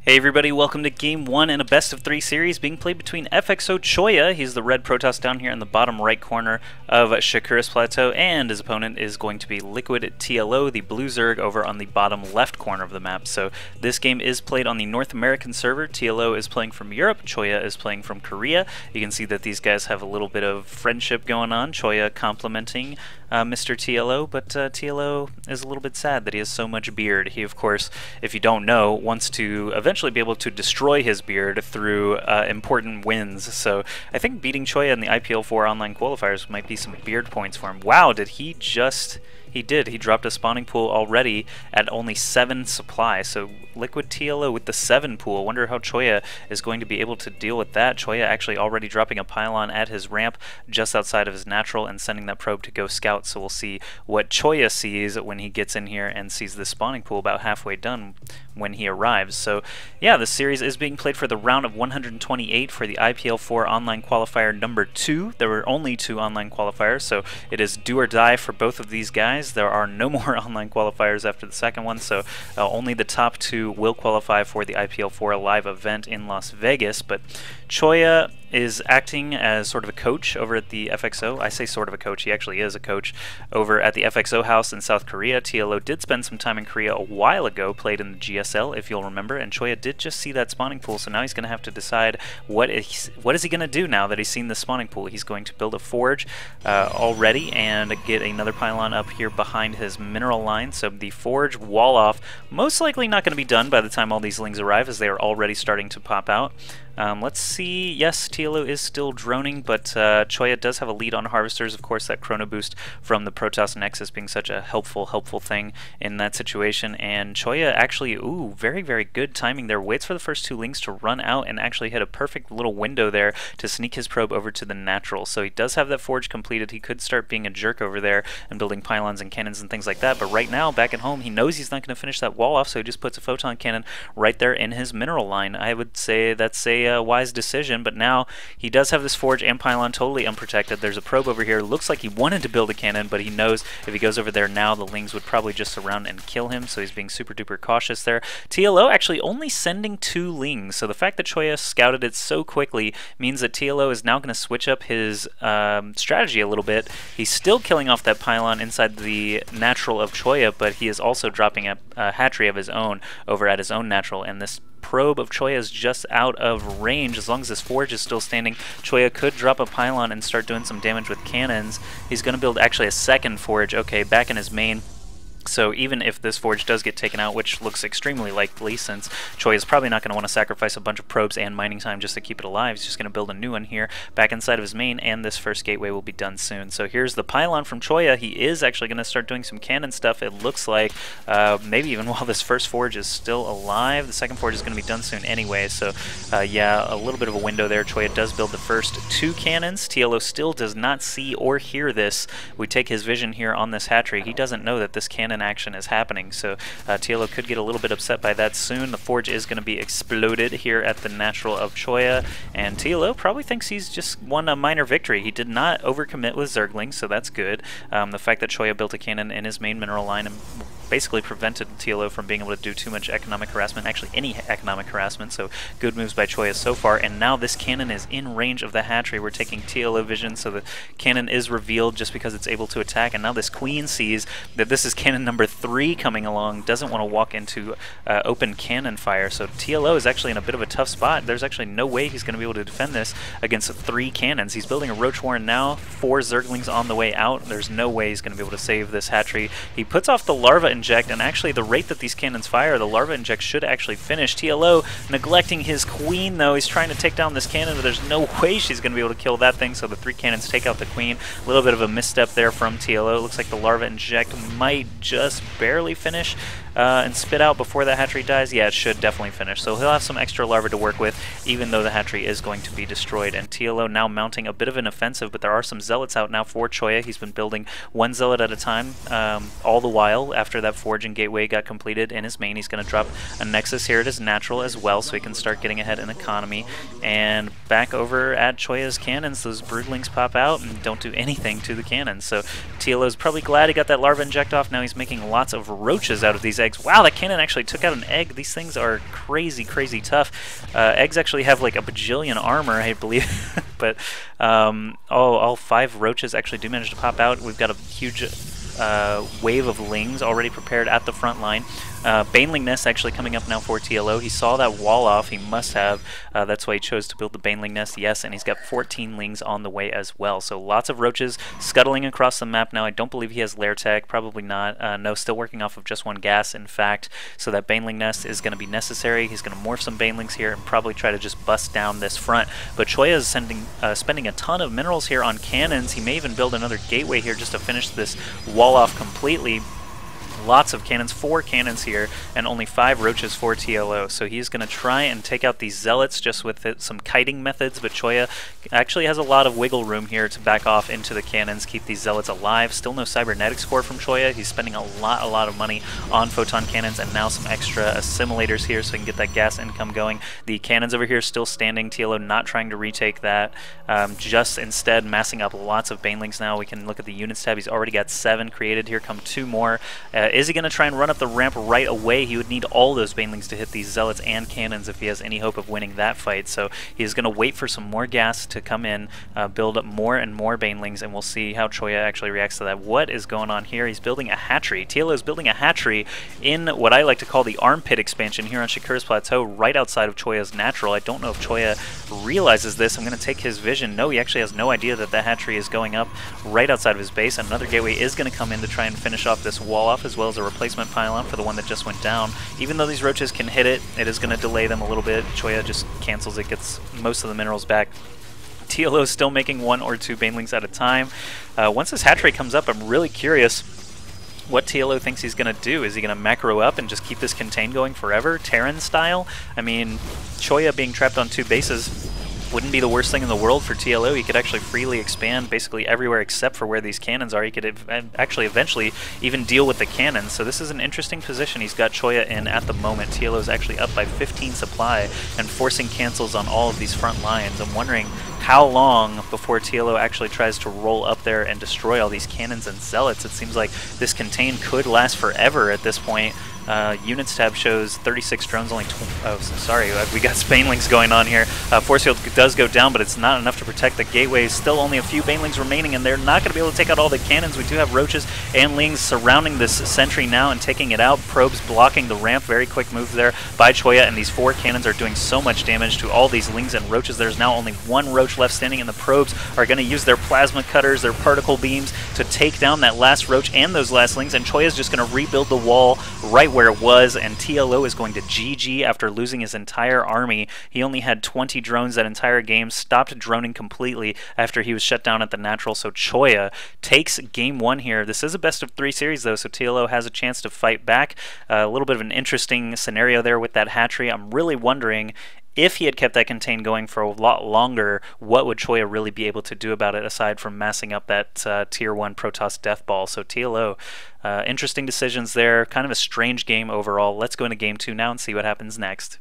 Hey everybody, welcome to Game 1 in a best of 3 series being played between FXO Choya, he's the red Protoss down here in the bottom right corner of Shakuris Plateau, and his opponent is going to be Liquid TLO, the blue Zerg, over on the bottom left corner of the map. So this game is played on the North American server. TLO is playing from Europe, Choya is playing from Korea. You can see that these guys have a little bit of friendship going on, Choya complimenting Mr. TLO, but TLO is a little bit sad that he has so much beard. He, of course, if you don't know, wants to eventually be able to destroy his beard through important wins. So I think beating Choya in the IPL4 online qualifiers might be some beard points for him. Wow, did he just... He did. He dropped a spawning pool already at only 7 supply. So Liquid TLO with the 7 pool. Wonder how Choya is going to be able to deal with that. Choya actually already dropping a pylon at his ramp just outside of his natural and sending that probe to go scout. So we'll see what Choya sees when he gets in here and sees the spawning pool about halfway done when he arrives. So yeah, this series is being played for the round of 128 for the IPL4 online qualifier number 2. There were only 2 online qualifiers, so it is do or die for both of these guys. There are no more online qualifiers after the second one, so only the top 2 will qualify for the IPL4 live event in Las Vegas. But Choya is acting as sort of a coach over at the FXO. I say sort of a coach, he actually is a coach over at the FXO house in South Korea. TLO did spend some time in Korea a while ago, played in the GSL if you'll remember, and Choya did just see that spawning pool, so now he's going to have to decide what is he going to do now that he's seen the spawning pool. He's going to build a forge already and get another pylon up here behind his mineral line, so the forge wall off most likely not going to be done by the time all these lings arrive, as they are already starting to pop out. Let's see, yes, TLO is still droning, but Choya does have a lead on harvesters. Of course, that chrono boost from the Protoss Nexus being such a helpful thing in that situation. And Choya actually, ooh, very, very good timing there. Waits for the first 2 lings to run out and actually hit a perfect little window there to sneak his probe over to the natural. So he does have that forge completed. He could start being a jerk over there and building pylons and cannons and things like that. But right now, back at home, he knows he's not going to finish that wall off, so he just puts a photon cannon right there in his mineral line. I would say that's a wise decision, but now he does have this forge and pylon totally unprotected. There's a probe over here. Looks like he wanted to build a cannon, but he knows if he goes over there now, the lings would probably just surround and kill him, so he's being super duper cautious there. TLO actually only sending 2 lings, so the fact that Choya scouted it so quickly means that TLO is now going to switch up his strategy a little bit. He's still killing off that pylon inside the natural of Choya, but he is also dropping a hatchery of his own over at his own natural, and this probe of Choya is just out of range. As long as this forge is still standing, Choya could drop a pylon and start doing some damage with cannons. He's going to build actually a second forge, okay, back in his main. So even if this forge does get taken out, which looks extremely likely since Choya is probably not going to want to sacrifice a bunch of probes and mining time just to keep it alive, he's just going to build a new one here back inside of his main, and this first gateway will be done soon. So here's the pylon from Choya. He is actually going to start doing some cannon stuff, it looks like, maybe even while this first forge is still alive. The second forge is going to be done soon anyway, so yeah, a little bit of a window there. Choya does build the first 2 cannons. TLO still does not see or hear this. We take his vision here on this hatchery. He doesn't know that this cannon action is happening, so TLO could get a little bit upset by that soon. The forge is going to be exploded here at the natural of Choya, and TLO probably thinks he's just won a minor victory. He did not overcommit with Zerglings, so that's good. The fact that Choya built a cannon in his main mineral line and basically prevented TLO from being able to do too much economic harassment, actually any economic harassment, so good moves by Choya so far. And now this cannon is in range of the hatchery. We're taking TLO vision, so the cannon is revealed just because it's able to attack, and now this queen sees that this is cannon number 3 coming along, doesn't want to walk into open cannon fire, so TLO is actually in a bit of a tough spot. There's actually no way he's going to be able to defend this against 3 cannons. He's building a Roach Warren now, 4 Zerglings on the way out. There's no way he's going to be able to save this hatchery. He puts off the larva inject, and actually the rate that these cannons fire, the larva inject should actually finish. TLO neglecting his queen though. He's trying to take down this cannon, but there's no way she's going to be able to kill that thing, so the 3 cannons take out the queen. A little bit of a misstep there from TLO. Looks like the larva inject might just barely finish and spit out before that hatchery dies. Yeah, it should definitely finish, so he'll have some extra larvae to work with, even though the hatchery is going to be destroyed. And TLO now mounting a bit of an offensive, but there are some zealots out now for Choya. He's been building 1 zealot at a time all the while. After that forge and gateway got completed in his main, he's going to drop a nexus here at his natural as well, so he can start getting ahead in economy. And back over at Choya's cannons, those broodlings pop out and don't do anything to the cannons, so TLO's probably glad he got that larva inject off. Now he's making lots of roaches out of these eggs eggs. Wow, that cannon actually took out an egg. These things are crazy, crazy tough. Eggs actually have like a bajillion armor, I believe. But all 5 roaches actually do manage to pop out. We've got a huge wave of lings already prepared at the front line. Baneling Nest actually coming up now for TLO. He saw that wall off. He must have. That's why he chose to build the Baneling Nest. Yes, and he's got 14 lings on the way as well. So lots of roaches scuttling across the map now. I don't believe he has lair tag. Probably not. No, still working off of just 1 gas, in fact. So that Baneling Nest is going to be necessary. He's going to morph some Banelings here and probably try to just bust down this front. But Choya is spending a ton of minerals here on cannons. He may even build another gateway here just to finish this wall off completely. Lots of cannons, 4 cannons here, and only 5 roaches for TLO. So he's going to try and take out these zealots just with some kiting methods, but Choya actually has a lot of wiggle room here to back off into the cannons, keep these zealots alive. Still no cybernetics core from Choya. He's spending a lot of money on photon cannons and now some extra assimilators here so he can get that gas income going. The cannons over here still standing. TLO not trying to retake that, just instead massing up lots of banelings now. We can look at the units tab. He's already got 7 created. Here come 2 more. Is he going to try and run up the ramp right away? He would need all those banelings to hit these zealots and cannons if he has any hope of winning that fight. So he's going to wait for some more gas to come in, build up more and more banelings, and we'll see how Choya actually reacts to that. What is going on here? He's building a hatchery. TLO is building a hatchery in what I like to call the armpit expansion here on Shakur's Plateau, right outside of Choya's natural. I don't know if Choya realizes this. I'm going to take his vision. No, he actually has no idea that the hatchery is going up right outside of his base. Another gateway is going to come in to try and finish off this wall off, as well as a replacement pylon for the one that just went down. Even though these roaches can hit it, it is going to delay them a little bit. Choya just cancels it, gets most of the minerals back. TLO is still making 1 or 2 banelings at a time. Once this hatchery comes up, I'm really curious what TLO thinks he's going to do. Is he going to macro up and just keep this contain going forever, Terran style? I mean, Choya being trapped on 2 bases wouldn't be the worst thing in the world for TLO. He could actually freely expand basically everywhere except for where these cannons are. He could actually eventually even deal with the cannons. So this is an interesting position he's got Choya in at the moment. TLO is actually up by 15 supply and forcing cancels on all of these front lines. I'm wondering how long before TLO actually tries to roll up there and destroy all these cannons and zealots. It seems like this contain could last forever at this point. Units tab shows 36 drones, only oh, sorry, we got banelings going on here. Force field does go down, but it's not enough to protect the gateways. Still only a few banelings remaining, and they're not going to be able to take out all the cannons. We do have roaches and lings surrounding this sentry now and taking it out. Probes blocking the ramp. Very quick move there by Choya, and these 4 cannons are doing so much damage to all these lings and roaches. There's now only 1 roach left standing, and the probes are going to use their plasma cutters, their particle beams, to take down that last roach and those last lings, and Choya's just going to rebuild the wall right where it was, and TLO is going to GG after losing his entire army. He only had 20 drones that entire game, stopped droning completely after he was shut down at the natural, so Choya takes game 1 here. This is a best of 3 series though, so TLO has a chance to fight back. A little bit of an interesting scenario there with that hatchery. I'm really wondering if he had kept that contain going for a lot longer, what would Choya really be able to do about it aside from massing up that Tier 1 Protoss Death Ball? So TLO, interesting decisions there. Kind of a strange game overall. Let's go into game 2 now and see what happens next.